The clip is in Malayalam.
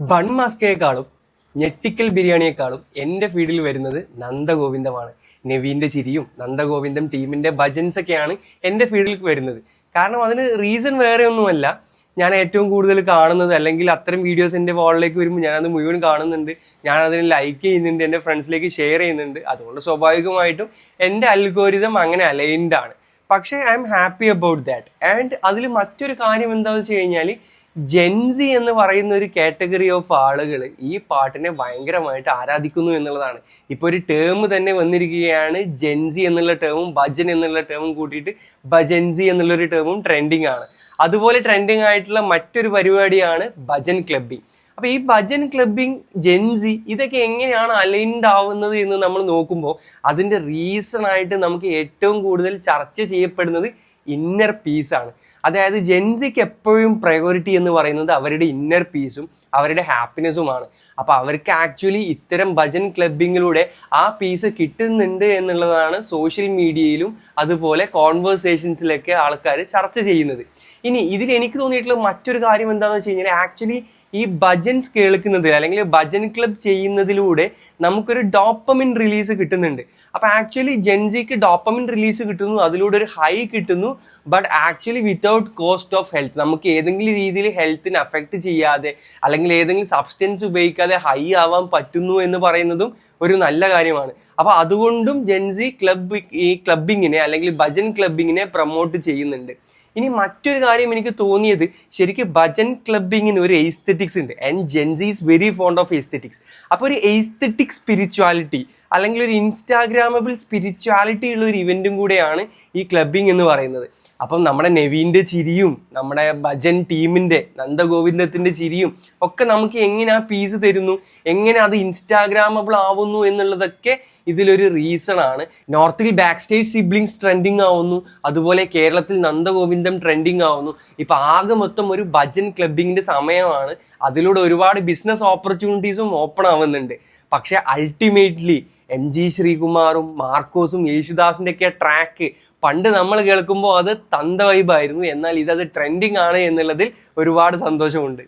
ബൺ മസ്കയേക്കാളും ഞെട്ടിക്കൽ ബിരിയാണിയെക്കാളും എൻ്റെ ഫീഡിൽ വരുന്നത് നന്ദഗോവിന്ദമാണ്. നെവീൻ്റെ ചിരിയും നന്ദഗോവിന്ദം ടീമിൻ്റെ ഭജൻസൊക്കെയാണ് എൻ്റെ ഫീഡിൽ വരുന്നത്. കാരണം അതിന് റീസൺ വേറെ ഒന്നുമല്ല, ഞാൻ ഏറ്റവും കൂടുതൽ കാണുന്നത് അല്ലെങ്കിൽ അത്തരം വീഡിയോസ് എൻ്റെ വാളിലേക്ക് വരുമ്പോൾ ഞാനത് മുഴുവൻ കാണുന്നുണ്ട്, ഞാനതിന് ലൈക്ക് ചെയ്യുന്നുണ്ട്, എൻ്റെ ഫ്രണ്ട്സിലേക്ക് ഷെയർ ചെയ്യുന്നുണ്ട്. അതുകൊണ്ട് സ്വാഭാവികമായിട്ടും എൻ്റെ അൽഗോരിതം അങ്ങനെ അലൈൻഡ് ആണ്. പക്ഷേ I am happy about that. And അതിൽ മറ്റൊരു കാര്യം എന്താണെന്ന് വെച്ച് കഴിഞ്ഞാൽ, ജെൻസി എന്ന് പറയുന്ന ഒരു കാറ്റഗറി ഓഫ് ആളുകൾ ഈ പാട്ടിനെ ഭയങ്കരമായിട്ട് ആരാധിക്കുന്നു എന്നുള്ളതാണ്. ഇപ്പോൾ ഒരു ടേം തന്നെ വന്നിരിക്കുകയാണ്, ജെൻസി എന്നുള്ള ടേമും ഭജൻ എന്നുള്ള ടേമും കൂട്ടിയിട്ട് ഭജൻസി എന്നുള്ളൊരു ടേമും ട്രെൻഡിങ് ആണ്. അതുപോലെ ട്രെൻഡിങ് ആയിട്ടുള്ള മറ്റൊരു പരിപാടിയാണ് ഭജൻ ക്ലബിങ്. അപ്പോൾ ഈ ഭജൻ ക്ലബിങ്, ജെൻസി, ഇതൊക്കെ എങ്ങനെയാണ് അലൈൻഡ് ആവുന്നത് എന്ന് നമ്മൾ നോക്കുമ്പോൾ അതിൻ്റെ റീസൺ ആയിട്ട് നമുക്ക് ഏറ്റവും കൂടുതൽ ചർച്ച ചെയ്യപ്പെടുന്നത് ഇന്നർ പീസാണ്. അതായത് ജെൻസിക്ക് എപ്പോഴും പ്രയോറിറ്റി എന്ന് പറയുന്നത് അവരുടെ ഇന്നർ പീസും അവരുടെ ഹാപ്പിനെസ്സുമാണ്. അപ്പോൾ അവർക്ക് ആക്ച്വലി ഇത്തരം ഭജൻ ക്ലബിങ്ങിലൂടെ ആ പീസ് കിട്ടുന്നുണ്ട് എന്നുള്ളതാണ് സോഷ്യൽ മീഡിയയിലും അതുപോലെ കോൺവേഴ്സേഷൻസിലൊക്കെ ആൾക്കാർ ചർച്ച ചെയ്യുന്നത്. ഇനി ഇതിൽ എനിക്ക് തോന്നിയിട്ടുള്ള മറ്റൊരു കാര്യം എന്താണെന്ന് വെച്ച് കഴിഞ്ഞാൽ, ആക്ച്വലി ഈ ഭജൻസ് കേൾക്കുന്നതിൽ അല്ലെങ്കിൽ ഭജൻ ക്ലബ് ചെയ്യുന്നതിലൂടെ നമുക്കൊരു ഡോപ്പമിൻ റിലീസ് കിട്ടുന്നുണ്ട്. അപ്പോൾ ആക്ച്വലി ജെൻസിക്ക് ഡോപ്പമിൻ റിലീസ് കിട്ടുന്നു, അതിലൂടെ ഒരു ഹൈ കിട്ടുന്നു. But actually without cost of health, നമുക്ക് ഏതെങ്കിലും രീതിയിൽ ഹെൽത്തിനെ അഫക്റ്റ് ചെയ്യാതെ അല്ലെങ്കിൽ ഏതെങ്കിലും സബ്സ്റ്റൻസ് ഉപയോഗിക്കാതെ ഹൈ ആവാൻ പറ്റുന്നു എന്ന് പറയുന്നതും ഒരു നല്ല കാര്യമാണ്. അപ്പോൾ അതുകൊണ്ടും ജെൻസി ഈ ക്ലബിങ്ങിനെ അല്ലെങ്കിൽ ഭജൻ ക്ലബിങ്ങിനെ പ്രൊമോട്ട് ചെയ്യുന്നുണ്ട്. ഇനി മറ്റൊരു കാര്യം എനിക്ക് തോന്നിയത്, ശരിക്കും ഭജൻ ക്ലബിങ്ങിന് ഒരു എസ്തെറ്റിക്സ് ഉണ്ട്. And Gen Z is very fond of aesthetics. അപ്പോൾ ഒരു എസ്തെറ്റിക് സ്പിരിച്വാലിറ്റി അല്ലെങ്കിൽ ഒരു ഇൻസ്റ്റാഗ്രാമബിൾ സ്പിരിച്വാലിറ്റി ഉള്ള ഒരു ഇവൻറ്റും കൂടെയാണ് ഈ ക്ലബിങ് എന്ന് പറയുന്നത്. അപ്പം നമ്മുടെ നെവീൻ്റെ ചിരിയും നമ്മുടെ ഭജൻ ടീമിൻ്റെ നന്ദഗോവിന്ദത്തിൻ്റെ ചിരിയും ഒക്കെ നമുക്ക് എങ്ങനെ ആ പീസ് തരുന്നു, എങ്ങനെ അത് ഇൻസ്റ്റാഗ്രാമബിൾ ആവുന്നു എന്നുള്ളതൊക്കെ ഇതിലൊരു റീസൺ ആണ്. നോർത്തിൽ ബാക്ക് സ്റ്റേജ് സിബ്ലിങ്സ് ട്രെൻഡിങ് ആവുന്നു, അതുപോലെ കേരളത്തിൽ നന്ദഗോവിന്ദം ട്രെൻഡിങ് ആവുന്നു. ഇപ്പം ആകെ മൊത്തം ഒരു ഭജൻ ക്ലബിങ്ങിൻ്റെ സമയമാണ്. അതിലൂടെ ഒരുപാട് ബിസിനസ് ഓപ്പർച്യൂണിറ്റീസും ഓപ്പൺ ആവുന്നുണ്ട്. പക്ഷെ അൾട്ടിമേറ്റ്ലി MG ശ്രീകുമാറും മാർക്കോസും യേശുദാസിൻ്റെ ഒക്കെ ട്രാക്ക് പണ്ട് നമ്മൾ കേൾക്കുമ്പോൾ അത് തന്ത വൈബായിരുന്നു. എന്നാൽ ഇതത് ട്രെൻഡിങ് ആണ് എന്നുള്ളതിൽ ഒരുപാട് സന്തോഷമുണ്ട്.